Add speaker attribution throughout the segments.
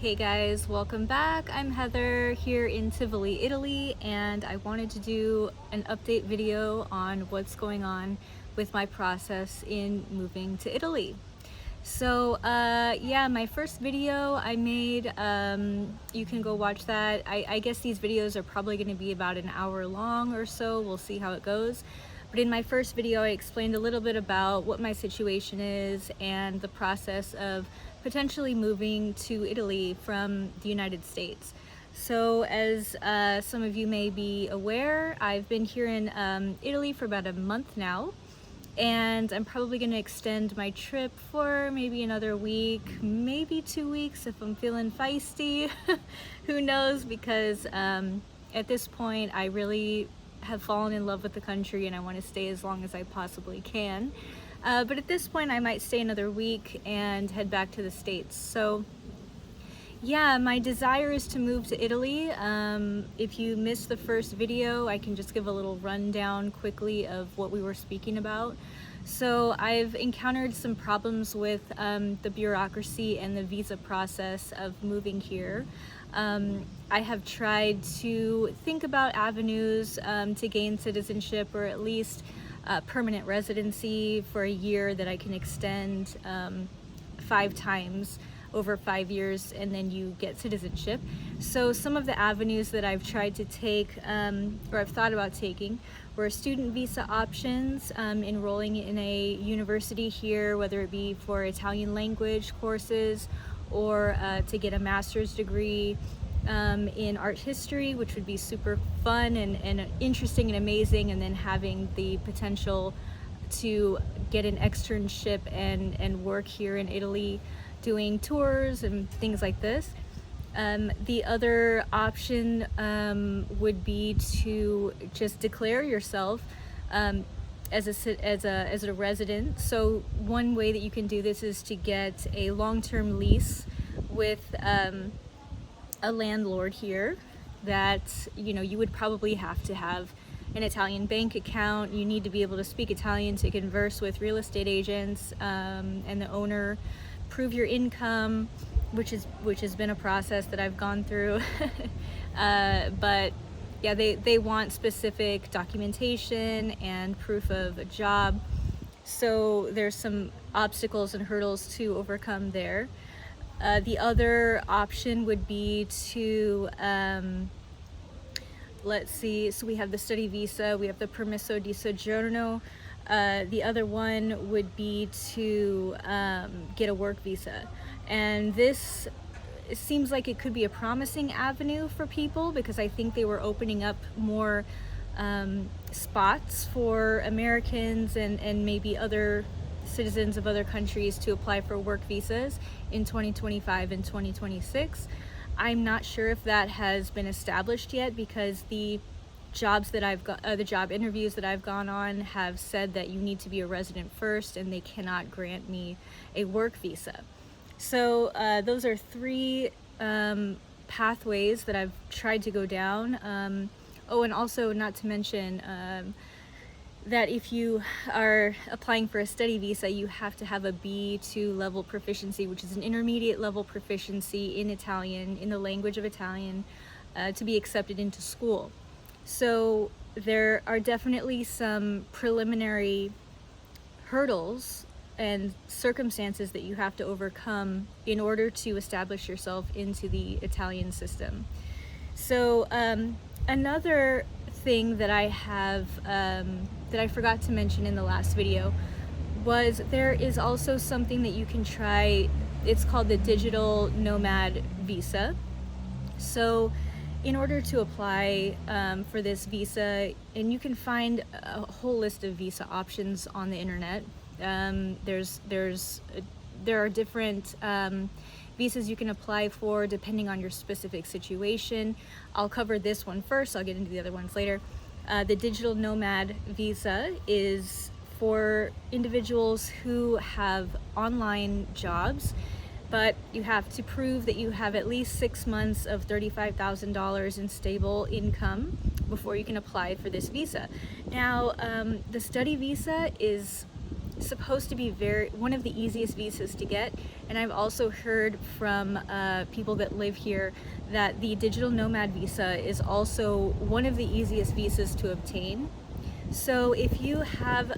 Speaker 1: Hey guys, welcome back. I'm Heather here in Tivoli, Italy, and I wanted to do an update video on what's going on with my process in moving to Italy. So yeah, my first video I made, you can go watch that. I guess these videos are probably going to be about an hour long or so. We'll see how it goes. But in my first video, I explained a little bit about what my situation is and the process of potentially moving to Italy from the United States. So as some of you may be aware, I've been here in Italy for about a month now, and I'm probably going to extend my trip for maybe another week, maybe 2 weeks if I'm feeling feisty. Who knows, because at this point I really have fallen in love with the country and I want to stay as long as I possibly can. But at this point I might stay another week and head back to the States. So yeah, my desire is to move to Italy. If you missed the first video, I can just give a little rundown quickly of what we were speaking about. So I've encountered some problems with the bureaucracy and the visa process of moving here. I have tried to think about avenues to gain citizenship, or at least permanent residency for a year that I can extend 5 times over 5 years, and then you get citizenship. So some of the avenues that I've tried to take, or I've thought about taking, were student visa options, enrolling in a university here, whether it be for Italian language courses or to get a master's degree in art history, which would be super fun and interesting and amazing, and then having the potential to get an externship and work here in Italy doing tours and things like this. The other option would be to just declare yourself as a resident. So one way that you can do this is to get a long-term lease with a landlord here that, you know, you would probably have to have an Italian bank account. You need to be able to speak Italian to converse with real estate agents and the owner, prove your income, which has been a process that I've gone through. But yeah, they want specific documentation and proof of a job. So there's some obstacles and hurdles to overcome there. The other option would be to let's see, so we have the study visa, we have the permesso di soggiorno. The other one would be to get a work visa. And this, it seems like it could be a promising avenue for people, because I think they were opening up more spots for Americans and maybe other citizens of other countries to apply for work visas in 2025 and 2026. I'm not sure if that has been established yet, because the jobs that I've got, the job interviews that I've gone on have said that you need to be a resident first and they cannot grant me a work visa. So those are 3 pathways that I've tried to go down. Oh, and also not to mention that if you are applying for a study visa, you have to have a B2 level proficiency, which is an intermediate level proficiency in Italian, in the language of Italian, to be accepted into school. So there are definitely some preliminary hurdles and circumstances that you have to overcome in order to establish yourself into the Italian system. So another thing that I have that I forgot to mention in the last video was there is also something that you can try. It's called the digital nomad visa. So in order to apply for this visa, and you can find a whole list of visa options on the internet. There are different visas you can apply for depending on your specific situation. I'll cover this one first, I'll get into the other ones later. The digital nomad visa is for individuals who have online jobs, but you have to prove that you have at least 6 months of $35,000 in stable income before you can apply for this visa. Now, the study visa is supposed to be one of the easiest visas to get. And I've also heard from people that live here that the digital nomad visa is also one of the easiest visas to obtain. So if you have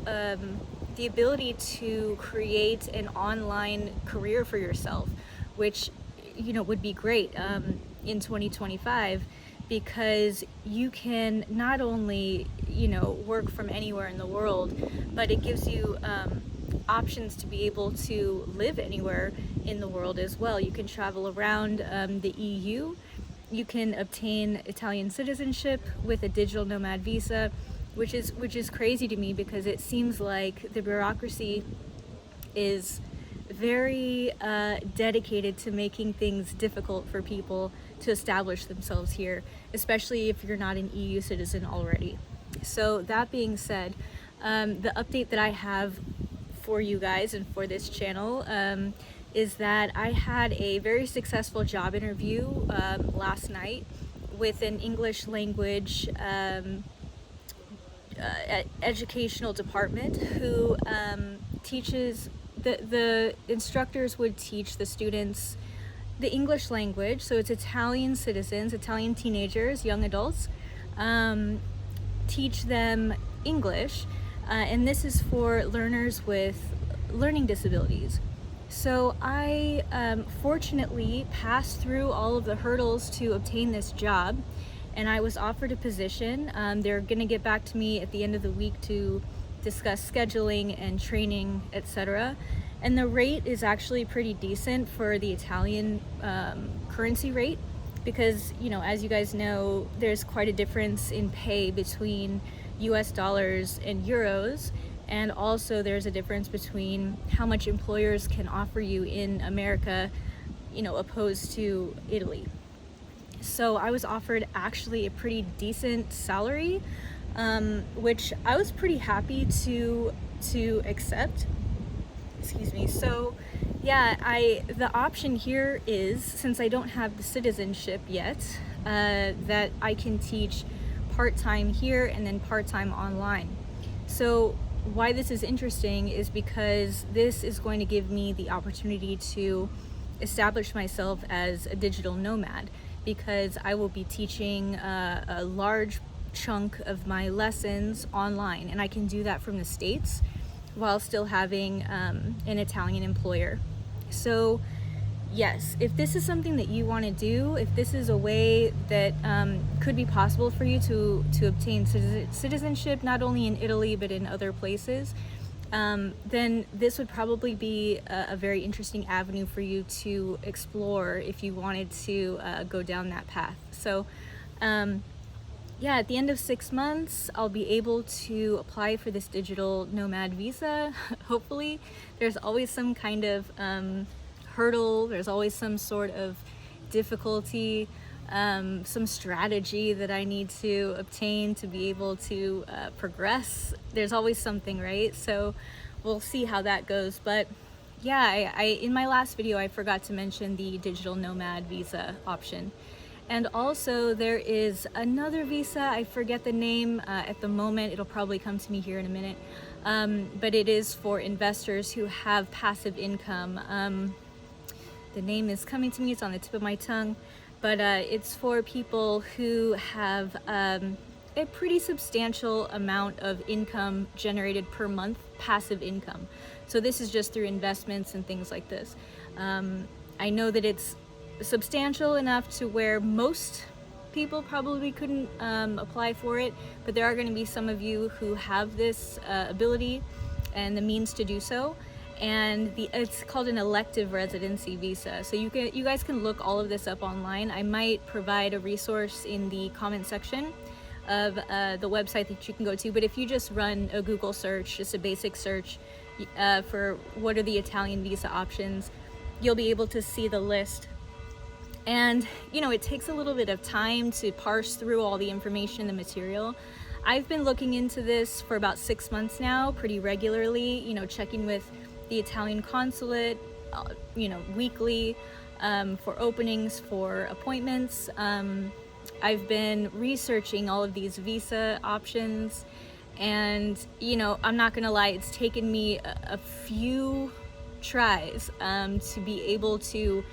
Speaker 1: the ability to create an online career for yourself, which would be great in 2025, because you can not only work from anywhere in the world, but it gives you options to be able to live anywhere in the world as well. You can travel around the EU. You can obtain Italian citizenship with a digital nomad visa, which is crazy to me, because it seems like the bureaucracy is very dedicated to making things difficult for people to establish themselves here, especially if you're not an EU citizen already. So that being said, the update that I have for you guys and for this channel is that I had a very successful job interview last night with an English language educational department who teaches, the instructors would teach the students the English language. So it's Italian citizens, Italian teenagers, young adults, teach them English, and this is for learners with learning disabilities. So I fortunately passed through all of the hurdles to obtain this job, and I was offered a position. They're gonna get back to me at the end of the week to discuss scheduling and training, etc. And the rate is actually pretty decent for the Italian currency rate, because as you guys know, there's quite a difference in pay between US dollars and euros, and also there's a difference between how much employers can offer you in America, opposed to Italy. So I was offered actually a pretty decent salary, which I was pretty happy to accept. Excuse me. So yeah, the option here is, since I don't have the citizenship yet, that I can teach part-time here and then part-time online. So why this is interesting is because this is going to give me the opportunity to establish myself as a digital nomad, because I will be teaching a large chunk of my lessons online, and I can do that from the States while still having an Italian employer. So yes, if this is something that you want to do, if this is a way that could be possible for you to obtain citizenship, not only in Italy but in other places, then this would probably be a very interesting avenue for you to explore if you wanted to go down that path. So yeah, at the end of 6 months, I'll be able to apply for this digital nomad visa. Hopefully. There's always some kind of hurdle, there's always some sort of difficulty, some strategy that I need to obtain to be able to progress. There's always something, right? So we'll see how that goes. But yeah, I in my last video I forgot to mention the digital nomad visa option. And also there is another visa, I forget the name at the moment, it'll probably come to me here in a minute, but it is for investors who have passive income. The name is coming to me, it's on the tip of my tongue, but it's for people who have a pretty substantial amount of income generated per month, passive income. So this is just through investments and things like this. I know that it's substantial enough to where most people probably couldn't apply for it, but there are going to be some of you who have this ability and the means to do so. And it's called an elective residency visa. So you guys can look all of this up online. I might provide a resource in the comment section of the website that you can go to, but if you just run a Google search, just a basic search for what are the Italian visa options, you'll be able to see the list. And it takes a little bit of time to parse through all the information, the material. I've been looking into this for about 6 months now, pretty regularly, checking with the Italian consulate, weekly, for openings, for appointments. I've been researching all of these visa options, And you know, I'm not gonna lie, it's taken me a few tries to be able to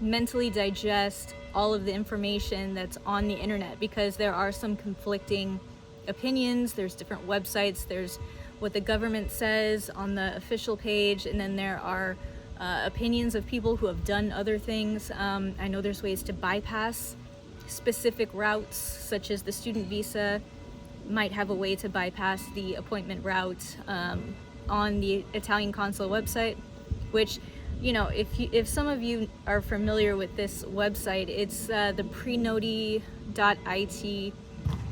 Speaker 1: mentally digest all of the information that's on the internet, because there are some conflicting opinions. There's different websites, there's what the government says on the official page, and then there are opinions of people who have done other things. I know there's ways to bypass specific routes, such as the student visa might have a way to bypass the appointment route on the Italian consul website, which, you know, if some of you are familiar with this website, it's the prenoti.it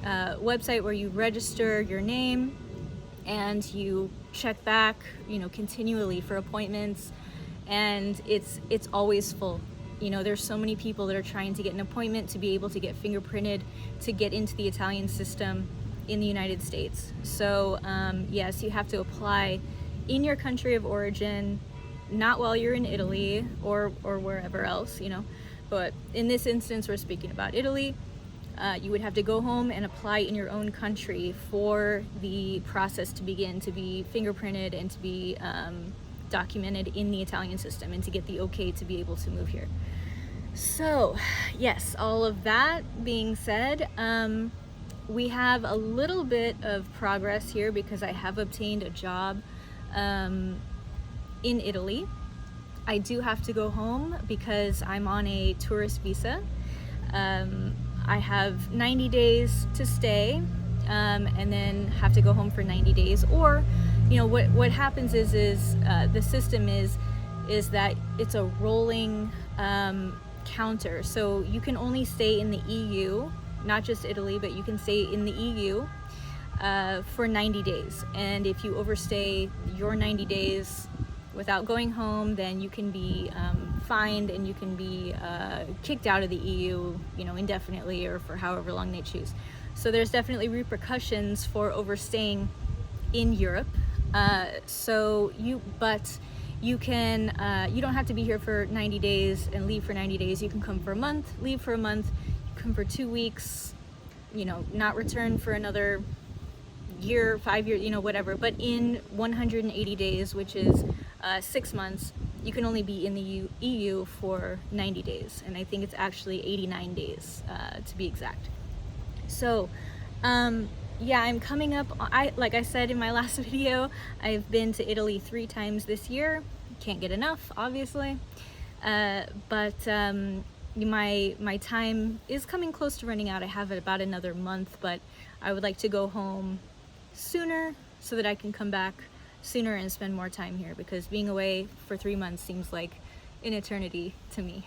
Speaker 1: website, where you register your name and you check back, you know, continually for appointments, and it's always full. You know, there's so many people that are trying to get an appointment to be able to get fingerprinted to get into the Italian system in the United States. So yes, you have to apply in your country of origin, not while you're in Italy or wherever else, you know. But in this instance, we're speaking about Italy. You would have to go home and apply in your own country for the process to begin, to be fingerprinted and to be documented in the Italian system, and to get the okay to be able to move here. So yes, all of that being said, we have a little bit of progress here, because I have obtained a job in Italy. I do have to go home because I'm on a tourist visa. I have 90 days to stay, and then have to go home for 90 days. Or, you know, what happens is the system is that it's a rolling counter. So you can only stay in the EU, not just Italy, but you can stay in the EU for 90 days. And if you overstay your 90 days without going home, then you can be fined, and you can be kicked out of the EU, you know, indefinitely, or for however long they choose. So there's definitely repercussions for overstaying in Europe. You can, you don't have to be here for 90 days and leave for 90 days. You can come for a month, leave for a month, come for 2 weeks, you know, not return for another year, 5 years, you know, whatever. But in 180 days, which is 6 months, you can only be in the EU for 90 days. And I think it's actually 89 days to be exact. So, yeah, I'm coming up, like I said in my last video, I've been to Italy 3 times this year. Can't get enough, obviously. But my time is coming close to running out. I have about another month, but I would like to go home sooner so that I can come back sooner and spend more time here, because being away for 3 months seems like an eternity to me.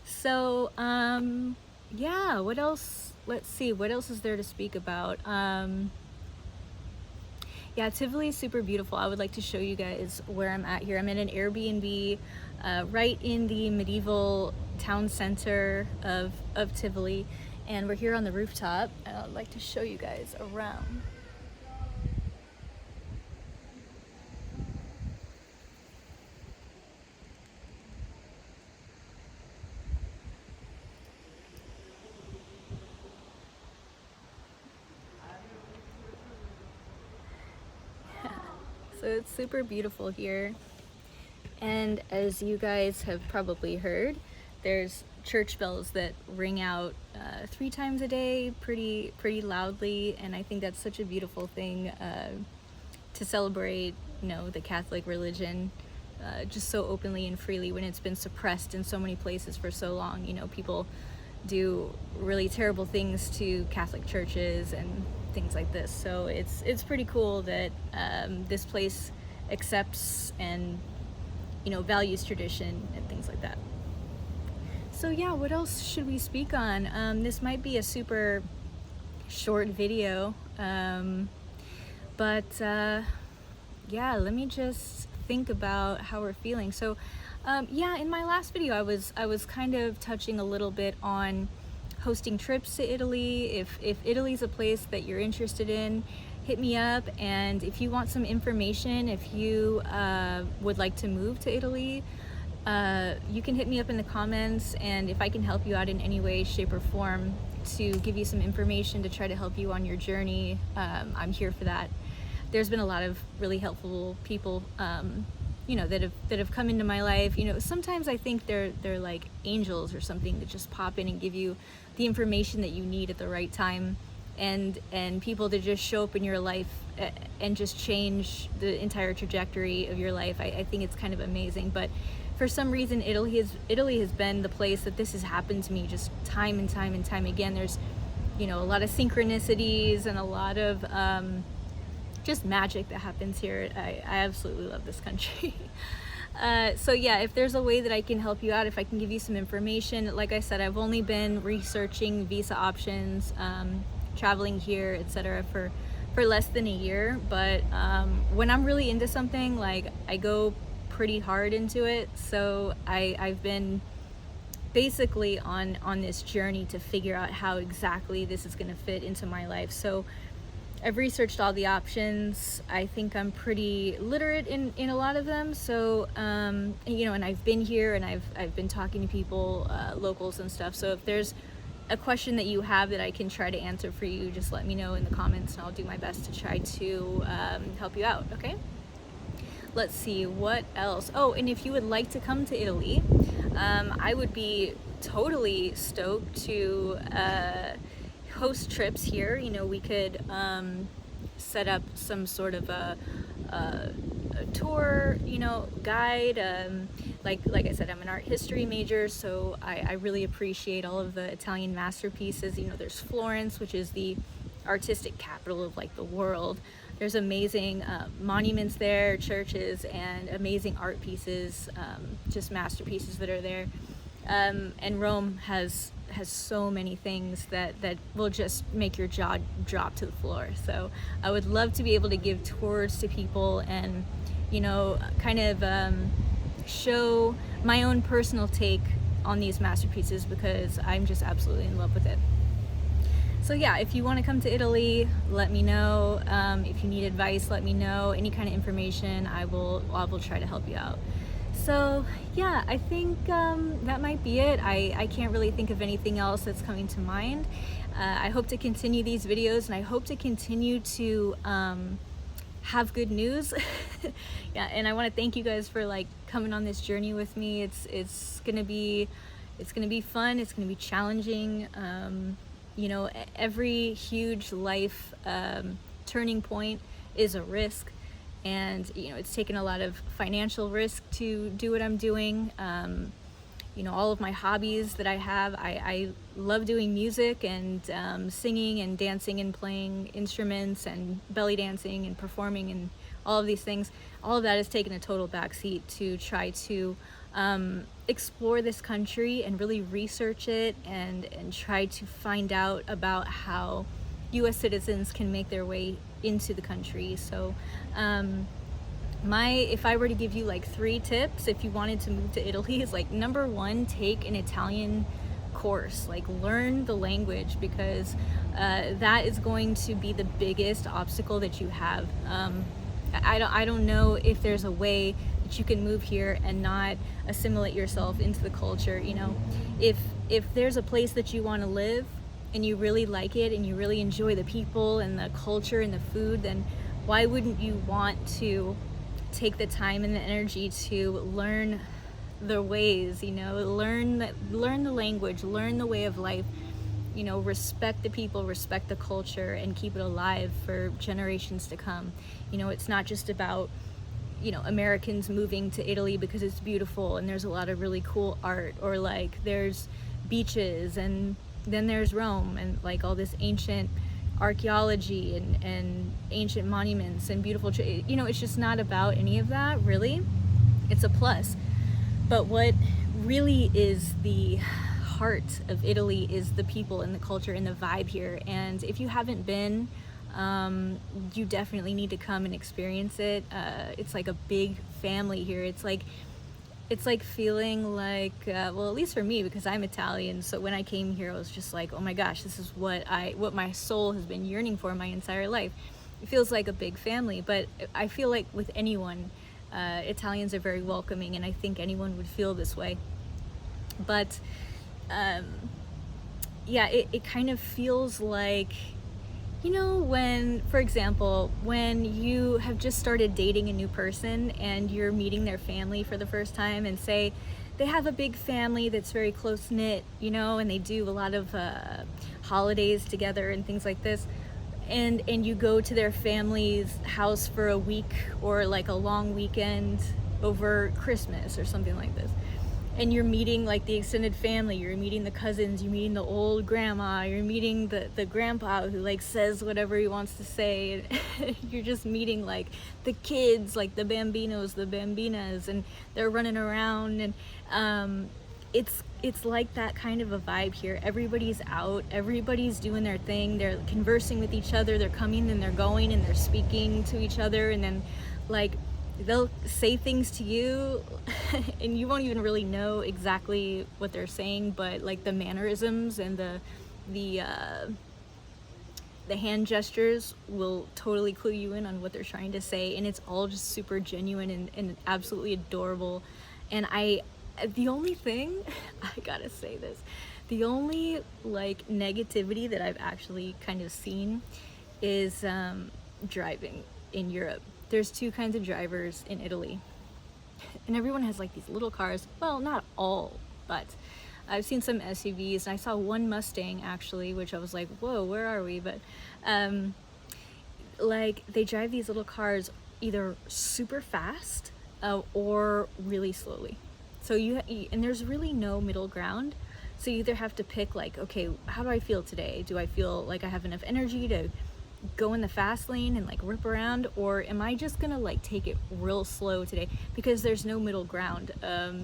Speaker 1: So, yeah, what else? Let's see, what else is there to speak about? Yeah, Tivoli is super beautiful. I would like to show you guys where I'm at here. I'm in an Airbnb right in the medieval town center of Tivoli, and we're here on the rooftop. I'd like to show you guys around. So it's super beautiful here, and as you guys have probably heard, there's church bells that ring out 3 times a day pretty loudly, and I think that's such a beautiful thing to celebrate, you know, the Catholic religion just so openly and freely, when it's been suppressed in so many places for so long. You know, people do really terrible things to Catholic churches and things like this. So it's pretty cool that this place accepts and, you know, values tradition and things like that. So yeah, what else should we speak on? This might be a super short video, but yeah, let me just think about how we're feeling. So yeah, in my last video I was kind of touching a little bit on hosting trips to Italy. If Italy's a place that you're interested in, hit me up. And if you want some information, if you would like to move to Italy, you can hit me up in the comments, and if I can help you out in any way, shape, or form to give you some information to try to help you on your journey, I'm here for that. There's been a lot of really helpful people, that have come into my life. Sometimes I think they're like angels or something that just pop in and give you the information that you need at the right time, and people that just show up in your life and just change the entire trajectory of your life. I think it's kind of amazing. But for some reason, Italy has been the place that this has happened to me just time and time and time again. There's a lot of synchronicities and a lot of just magic that happens here. I absolutely love this country. So yeah, if there's a way that I can help you out, if I can give you some information, like I said, I've only been researching visa options, traveling here, etc. for less than a year, but when I'm really into something, like, I go pretty hard into it. So I've been basically on this journey to figure out how exactly this is going to fit into my life. So I've researched all the options. I think I'm pretty literate in a lot of them. So and I've been here, and I've been talking to people, locals and stuff. So if there's a question that you have that I can try to answer for you, just let me know in the comments, and I'll do my best to try to help you out. Okay, let's see what else. Oh, and if you would like to come to Italy, I would be totally stoked to host trips here. We could set up some sort of a tour, guide. Like I said, I'm an art history major, so I really appreciate all of the Italian masterpieces. There's Florence, which is the artistic capital of the world. There's amazing monuments there, churches, and amazing art pieces, just masterpieces that are there. And Rome has so many things that will just make your jaw drop to the floor. So I would love to be able to give tours to people and kind of show my own personal take on these masterpieces, because I'm just absolutely in love with it. So yeah, if you want to come to Italy, let me know. If you need advice, let me know. Any kind of information, I will try to help you out. So yeah, I think that might be it. I can't really think of anything else that's coming to mind. I hope to continue these videos, and I hope to continue to have good news. Yeah, and I want to thank you guys for coming on this journey with me. It's gonna be fun. It's gonna be challenging. Every huge life turning point is a risk. And it's taken a lot of financial risk to do what I'm doing. All of my hobbies that I have, I love doing music and singing and dancing and playing instruments and belly dancing and performing and all of these things. All of that has taken a total backseat to try to explore this country and really research it and try to find out about how US citizens can make their way into the country. So if I were to give you 3 tips if you wanted to move to Italy, is number 1, take an Italian course. Learn the language, because that is going to be the biggest obstacle that you have. I don't know if there's a way that you can move here and not assimilate yourself into the culture. If there's a place that you want to live and you really like it and you really enjoy the people and the culture and the food, then why wouldn't you want to take the time and the energy to learn the ways, learn the language, learn the way of life, respect the people, respect the culture, and keep it alive for generations to come. It's not just about Americans moving to Italy because it's beautiful and there's a lot of really cool art, or there's beaches, and then there's Rome and all this ancient archaeology and ancient monuments and beautiful it's just not about any of that, really. It's a plus, but what really is the heart of Italy is the people and the culture and the vibe here. And if you haven't been, you definitely need to come and experience it. It's like a big family here. It's like feeling well, at least for me, because I'm Italian, so when I came here I was just oh my gosh, this is what my soul has been yearning for my entire life. It feels like a big family. But I feel with anyone, Italians are very welcoming, and I think anyone would feel this way. But yeah, it kind of feels like, you know, when, for example, when you have just started dating a new person and you're meeting their family for the first time, and say they have a big family that's very close-knit, you know, and they do a lot of holidays together and things like this, and you go to their family's house for a week or like a long weekend over Christmas or something like this, and you're meeting like the extended family, you're meeting the cousins, you're meeting the old grandma, you're meeting the grandpa who like says whatever he wants to say, and you're just meeting like the kids, like the bambinos, the bambinas, and they're running around, and it's like that kind of a vibe here. Everybody's out, everybody's doing their thing, they're conversing with each other, they're coming and they're going and they're speaking to each other, and then like they'll say things to you and you won't even really know exactly what they're saying, but like the mannerisms and the hand gestures will totally clue you in on what they're trying to say, and it's all just super genuine and absolutely adorable. And the only thing, I gotta say this, the only like negativity that I've actually kind of seen is driving in Europe. There's two kinds of drivers in Italy, and everyone has like these little cars. Well, not all, but I've seen some SUVs, and I saw one Mustang actually, which I was like, whoa, where are we? But like they drive these little cars either super fast or really slowly. So and there's really no middle ground. So you either have to pick like, okay, how do I feel today? Do I feel like I have enough energy to go in the fast lane and like rip around, or am I just gonna like take it real slow today? Because there's no middle ground. So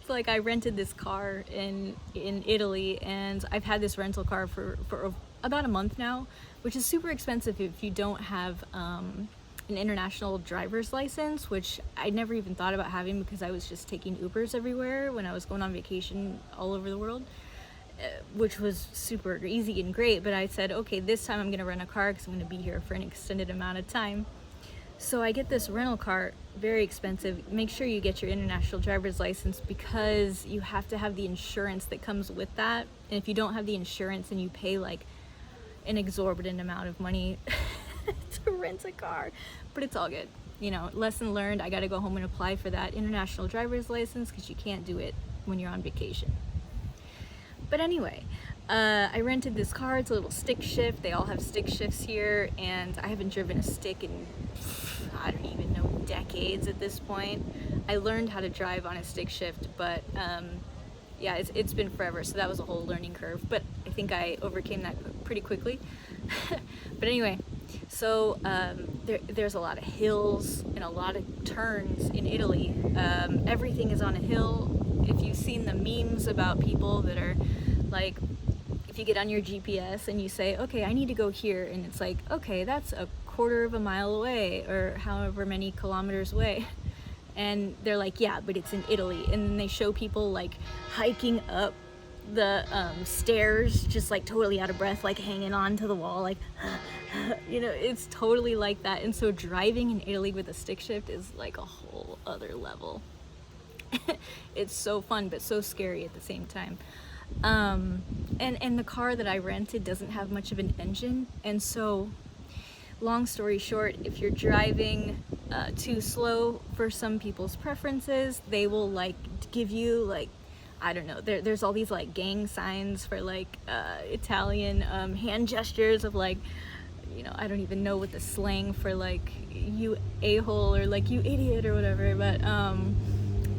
Speaker 1: like I rented this car in Italy, and I've had this rental car for about a month now, which is super expensive if you don't have an international driver's license, which I never even thought about having because I was just taking Ubers everywhere when I was going on vacation all over the world, which was super easy and great. But I said, okay, this time I'm gonna rent a car because I'm gonna be here for an extended amount of time. So I get this rental car, very expensive. Make sure you get your international driver's license because you have to have the insurance that comes with that. And if you don't have the insurance, then you pay like an exorbitant amount of money to rent a car. But it's all good. You know, lesson learned, I gotta go home and apply for that international driver's license because you can't do it when you're on vacation. But anyway, I rented this car. It's a little stick shift. They all have stick shifts here, and I haven't driven a stick in, I don't even know, decades at this point. I learned how to drive on a stick shift, but yeah, it's been forever, so that was a whole learning curve, but I think I overcame that pretty quickly. But anyway, so there's a lot of hills and a lot of turns in Italy. Everything is on a hill. If you've seen the memes about people that are like, if you get on your GPS and you say, okay, I need to go here, and it's like, okay, that's a quarter of a mile away or however many kilometers away, and they're like, yeah, but it's in Italy, and then they show people like hiking up the stairs just like totally out of breath, like hanging on to the wall, like you know, it's totally like that. And so driving in Italy with a stick shift is like a whole other level. It's so fun but so scary at the same time. And the car that I rented doesn't have much of an engine, and so long story short, if you're driving too slow for some people's preferences, they will like give you like, I don't know, there's all these like gang signs for like Italian hand gestures of like, you know, I don't even know what the slang for like you a-hole or like you idiot or whatever, but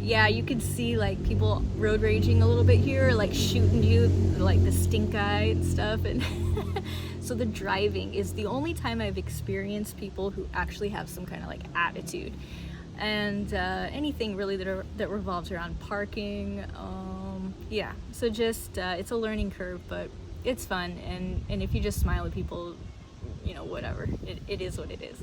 Speaker 1: yeah, you could see like people road raging a little bit here, like shooting you, like the stink eye and stuff. And so the driving is the only time I've experienced people who actually have some kind of like attitude. And anything really that revolves around parking, yeah. So just it's a learning curve, but it's fun. And if you just smile at people, you know, whatever, it is what it is.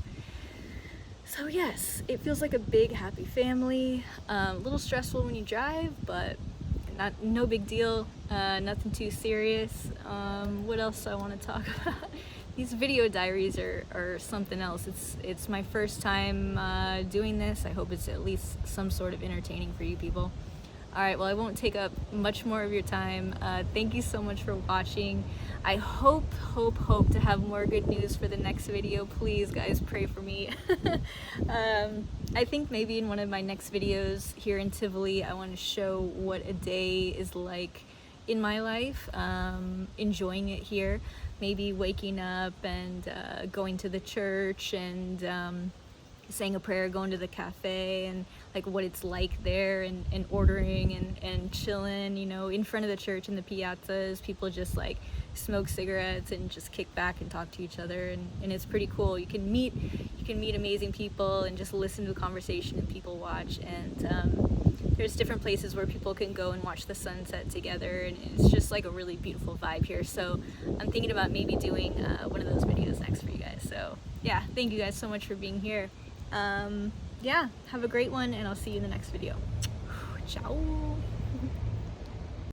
Speaker 1: So yes, it feels like a big happy family. A little stressful when you drive, but no big deal. Nothing too serious. What else do I want to talk about? these video diaries are something else. It's my first time doing this. I hope it's at least some sort of entertaining for you people. Alright, well, I won't take up much more of your time. Thank you so much for watching. I hope to have more good news for the next video. Please, guys, pray for me. I think maybe in one of my next videos here in Tivoli, I want to show what a day is like in my life, enjoying it here. Maybe waking up and going to the church and saying a prayer, going to the cafe, and like what it's like there, and ordering and chilling, you know, in front of the church in the piazzas. People just like smoke cigarettes and just kick back and talk to each other, and it's pretty cool. You can meet amazing people and just listen to the conversation and people watch, and there's different places where people can go and watch the sunset together, and it's just like a really beautiful vibe here. So I'm thinking about maybe doing one of those videos next for you guys. So yeah, thank you guys so much for being here. Yeah, have a great one, and I'll see you in the next video. Ciao.